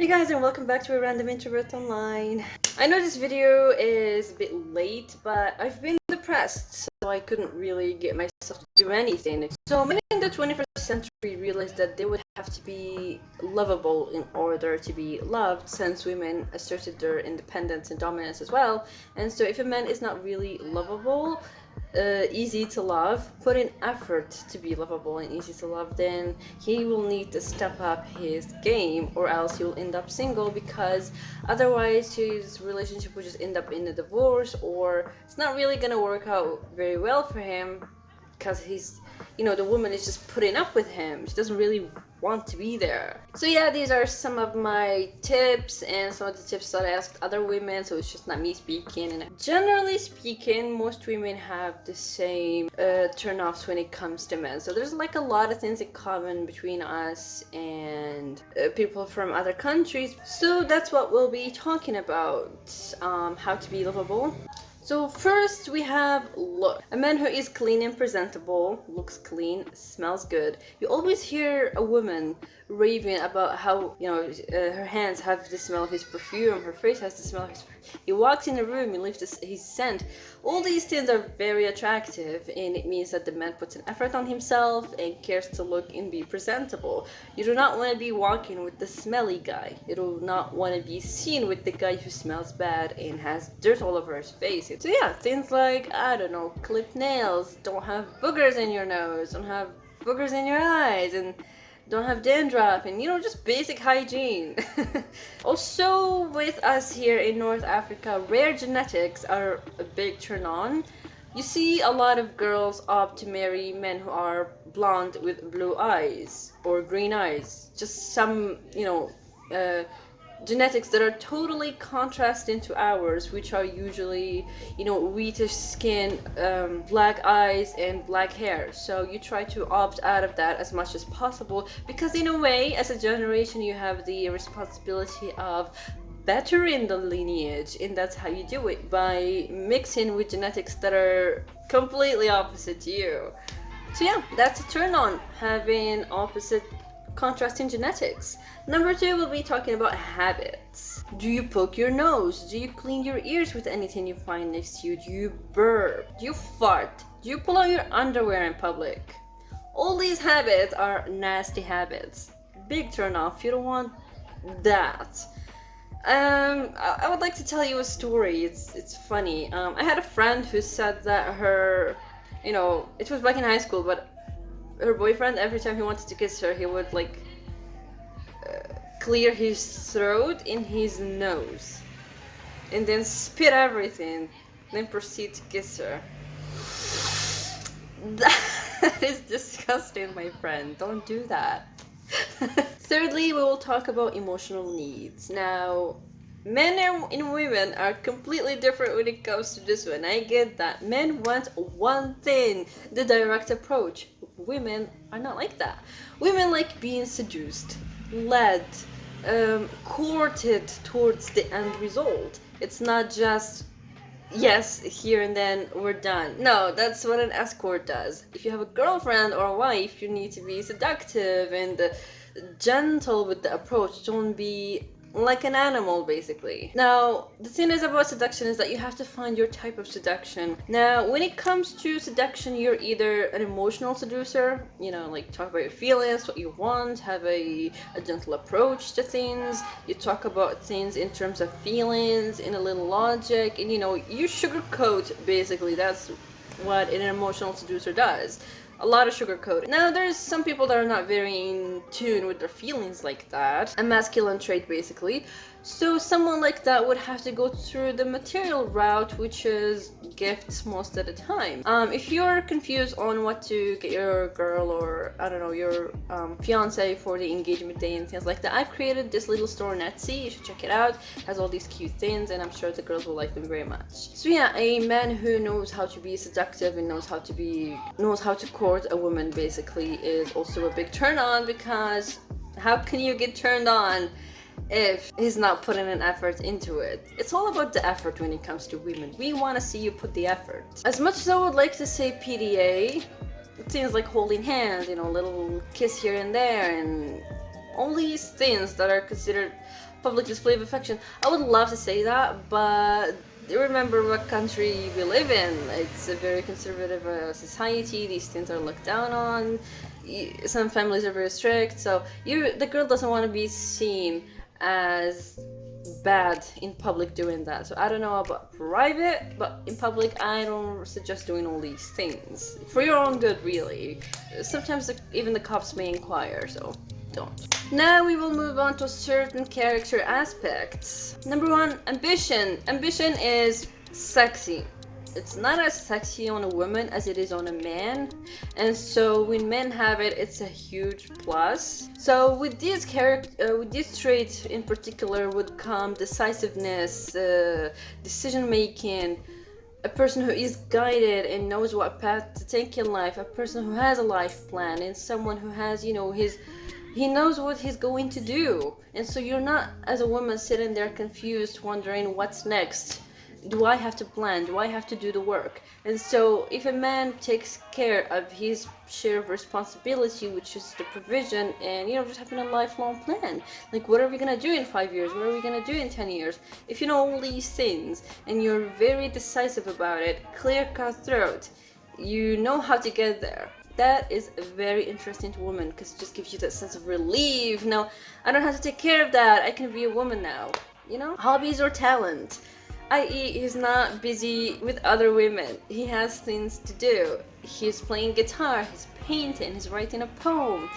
Hey guys, and welcome back to a random introvert online. I know this video is a bit late, but I've been depressed, so I couldn't really get myself to do anything. So many in the 21st century realized that they would have to be lovable in order to be loved, since women asserted their independence and dominance as well. And so if a man is not really lovable, easy to love, put in effort to be lovable and easy to love, then he will need to step up his game, or else he'll end up single, because otherwise his relationship will just end up in a divorce, or it's not really gonna work out very well for him, because the woman is just putting up with him. She doesn't really want to be there. So yeah, these are some of my tips and some of the tips that I asked other women, so it's just not me speaking. And generally speaking, most women have the same turn-offs when it comes to men. So there's like a lot of things in common between us and people from other countries. So that's what we'll be talking about, how to be lovable. So first we have look. A man who is clean and presentable, looks clean, smells good. You always hear a woman raving about how, her hands have the smell of his perfume, her face has the smell of his perfume. He walks in a room and leaves his scent. All these things are very attractive, and it means that the man puts an effort on himself and cares to look and be presentable. You do not want to be walking with the smelly guy. You do not want to be seen with the guy who smells bad and has dirt all over his face. So yeah, things like, I don't know, clipped nails, don't have boogers in your nose, don't have boogers in your eyes, and don't have dandruff, and just basic hygiene. Also, with us here in North Africa, rare genetics are a big turn on. You see a lot of girls opt to marry men who are blonde with blue eyes or green eyes. Just some, genetics that are totally contrasting to ours, which are usually, wheatish skin, black eyes, and black hair. So you try to opt out of that as much as possible, because in a way, as a generation, you have the responsibility of bettering the lineage, and that's how you do it, by mixing with genetics that are completely opposite to you. So yeah, that's a turn on, having opposite contrasting genetics. Number 2, we'll be talking about habits. Do you poke your nose? Do you clean your ears with anything you find next to you? Do you burp? Do you fart? Do you pull out your underwear in public? All these habits are nasty habits. Big turn off. You don't want that. I would like to tell you a story. It's funny. I had a friend who said that her, it was back in high school, but her boyfriend, every time he wanted to kiss her, he would clear his throat in his nose and then spit everything, then proceed to kiss her. That is disgusting, my friend. Don't do that. Thirdly, we will talk about emotional needs. Now, men and women are completely different when it comes to this one. I get that. Men want one thing, the direct approach. Women are not like that. Women like being seduced, led, courted towards the end result. It's not just yes, here and then we're done. No, that's what an escort does. If you have a girlfriend or a wife, you need to be seductive and gentle with the approach. Don't be like an animal, basically. Now, the thing is about seduction is that you have to find your type of seduction. Now, when it comes to seduction, you're either an emotional seducer, talk about your feelings, what you want, have a gentle approach to things. You talk about things in terms of feelings, in a little logic, and you sugarcoat, basically. That's what an emotional seducer does. A lot of sugarcoating. Now, there's some people that are not very in tune with their feelings like that. A masculine trait, basically. So someone like that would have to go through the material route, which is gifts most of the time. If you're confused on what to get your girl, or I don't know, your fiance for the engagement day and things like that, I've created this little store on Etsy. You should check it out. It has all these cute things, and I'm sure the girls will like them very much. So yeah, a man who knows how to be seductive and knows how to court a woman, basically, is also a big turn on, because how can you get turned on if he's not putting an effort into it? It's all about the effort when it comes to women. We want to see you put the effort. As much as I would like to say PDA, things like holding hands, little kiss here and there, and all these things that are considered public display of affection. I would love to say that, but remember what country we live in. It's a very conservative society. These things are looked down on. Some families are very strict, so the girl doesn't want to be seen as bad in public doing that. So I don't know about private, but in public I don't suggest doing all these things for your own good, really. Sometimes even the cops may inquire, so don't. Now we will move on to certain character aspects. Number 1, ambition. Ambition is sexy. It's not as sexy on a woman as it is on a man, and so when men have it, it's a huge plus. So with these traits in particular would come decisiveness, decision making, a person who is guided and knows what path to take in life, a person who has a life plan, and someone who has, he knows what he's going to do. And so you're not, as a woman, sitting there confused, wondering what's next. Do I have to plan? Do I have to do the work? And so if a man takes care of his share of responsibility, which is the provision, and just having a lifelong plan, like what are we gonna do in 5 years? What are we gonna do in 10 years? If you know all these things and you're very decisive about it, clear cut throat, you know how to get there. That is very interesting to women, because it just gives you that sense of relief. Now, I don't have to take care of that. I can be a woman now. Hobbies or talent, i.e. he's not busy with other women. He has things to do. He's playing guitar, he's painting, he's writing a poem.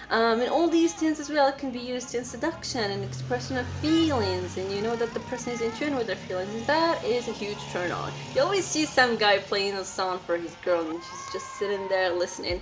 And all these things as well can be used in seduction and expression of feelings, and you know that the person is in tune with their feelings. That is a huge turn on. You always see some guy playing a song for his girl and she's just sitting there listening.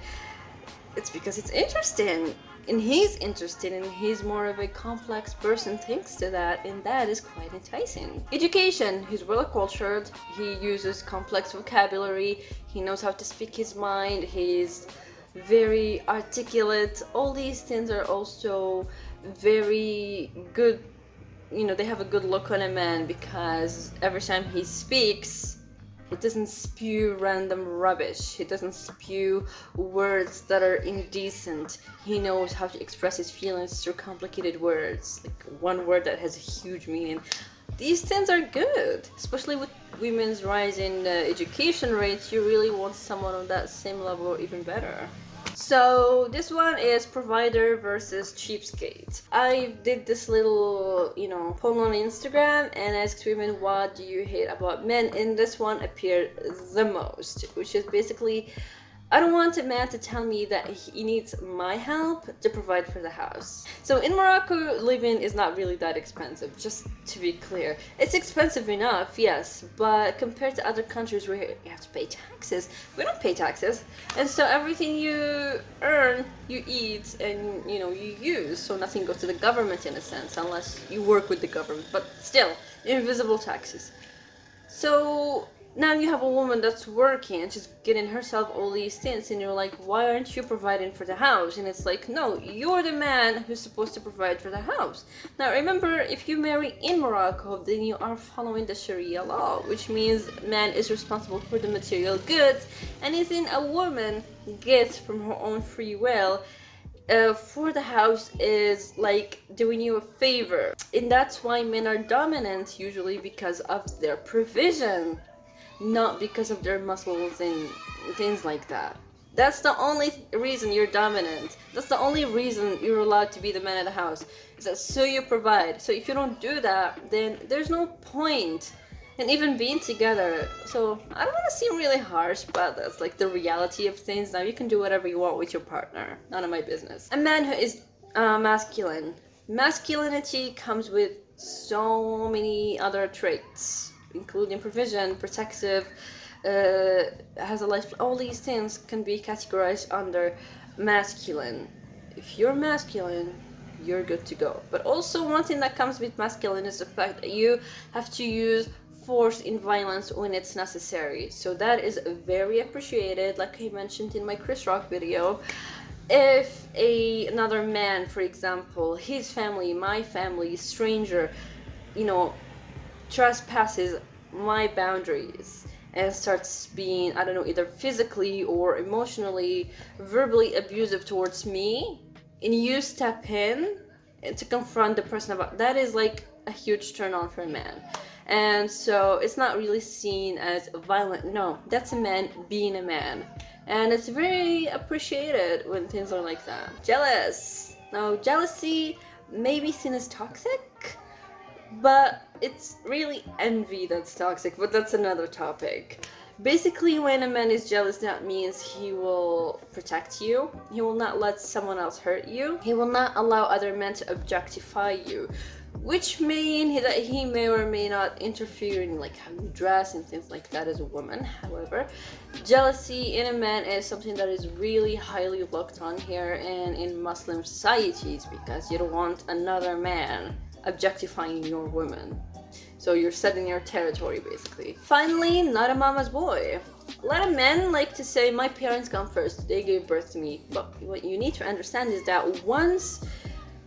It's because it's interesting, and he's interested, and he's more of a complex person thanks to that, and that is quite enticing. Education, he's well cultured, he uses complex vocabulary, he knows how to speak his mind, he's very articulate. All these things are also very good. They have a good look on a man, because every time he speaks, it doesn't spew random rubbish. He doesn't spew words that are indecent. He knows how to express his feelings through complicated words, like one word that has a huge meaning. These things are good, especially with women's rising education rates. You really want someone on that same level or even better. So this one is provider versus cheapskate. I did this little, poll on Instagram and asked women, what do you hate about men? And this one appeared the most, which is basically, I don't want a man to tell me that he needs my help to provide for the house. So in Morocco, living is not really that expensive, just to be clear. It's expensive enough, yes, but compared to other countries where you have to pay taxes, we don't pay taxes. And so everything you earn, you eat, and you use. So nothing goes to the government in a sense, unless you work with the government, but still, invisible taxes. So now you have a woman that's working and she's getting herself all these things, and you're like, why aren't you providing for the house? And it's like, no, you're the man who's supposed to provide for the house. Now remember, if you marry in Morocco, then you are following the Sharia law, which means man is responsible for the material goods. Anything a woman gets from her own free will for the house is like doing you a favor. And that's why men are dominant, usually because of their provision, not because of their muscles and things like that. That's the only reason you're dominant. That's the only reason you're allowed to be the man of the house, is that so you provide. So if you don't do that, then there's no point in even being together. So I don't want to seem really harsh, but that's like the reality of things. Now you can do whatever you want with your partner. None of my business. A man who is masculine. Masculinity comes with so many other traits, including provision, protective, has a life. All these things can be categorized under masculine. If you're masculine, you're good to go. But also one thing that comes with masculine is the fact that you have to use force in violence when it's necessary. So that is very appreciated, like I mentioned in my Chris Rock video. If another man, for example, his family, my family, stranger, trespasses my boundaries and starts being, I don't know, either physically or emotionally, verbally abusive towards me, and you step in to confront the person about that is like a huge turn on for a man. And so it's not really seen as violent. No, that's a man being a man. And it's very appreciated when things are like that. Jealous. Now, jealousy may be seen as toxic, but it's really envy that's toxic, but that's another topic. Basically, when a man is jealous, that means he will protect you. He will not let someone else hurt you. He will not allow other men to objectify you, which mean that he may or may not interfere in like how you dress and things like that as a woman. However, jealousy in a man is something that is really highly looked on here and in Muslim societies, because you don't want another man objectifying your woman. So you're setting your territory, basically. Finally, not a mama's boy. A lot of men like to say, my parents come first, they gave birth to me. But what you need to understand is that once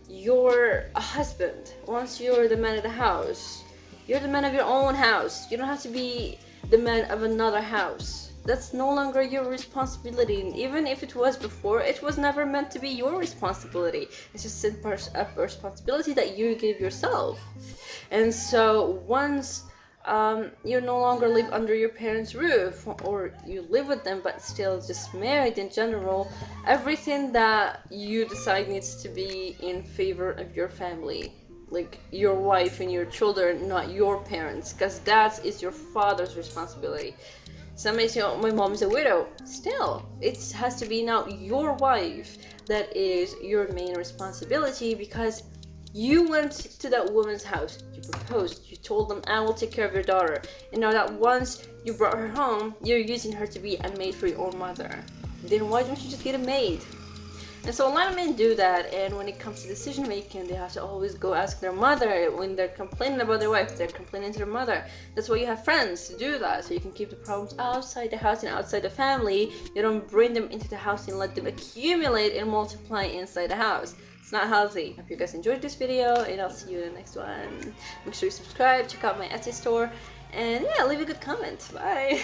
you're a husband, once you're the man of the house, you're the man of your own house. You don't have to be the man of another house. That's no longer your responsibility. And even if it was before, it was never meant to be your responsibility. It's just a responsibility that you give yourself. And so once you no longer live under your parents' roof, or you live with them but still just married in general, everything that you decide needs to be in favor of your family, like your wife and your children, not your parents, because that is your father's responsibility. Some may say, oh, my mom is a widow. Still, it has to be now your wife that is your main responsibility, because you went to that woman's house, you proposed, you told them, I will take care of your daughter. And now that once you brought her home, you're using her to be a maid for your own mother. Then why don't you just get a maid? And so a lot of men do that, and when it comes to decision making, they have to always go ask their mother. When they're complaining about their wife, they're complaining to their mother. That's why you have friends to do that, so you can keep the problems outside the house and outside the family. You don't bring them into the house and let them accumulate and multiply inside the house. It's not healthy. Hope you guys enjoyed this video, and I'll see you in the next one. Make sure you subscribe, check out my Etsy store, and yeah, leave a good comment. Bye!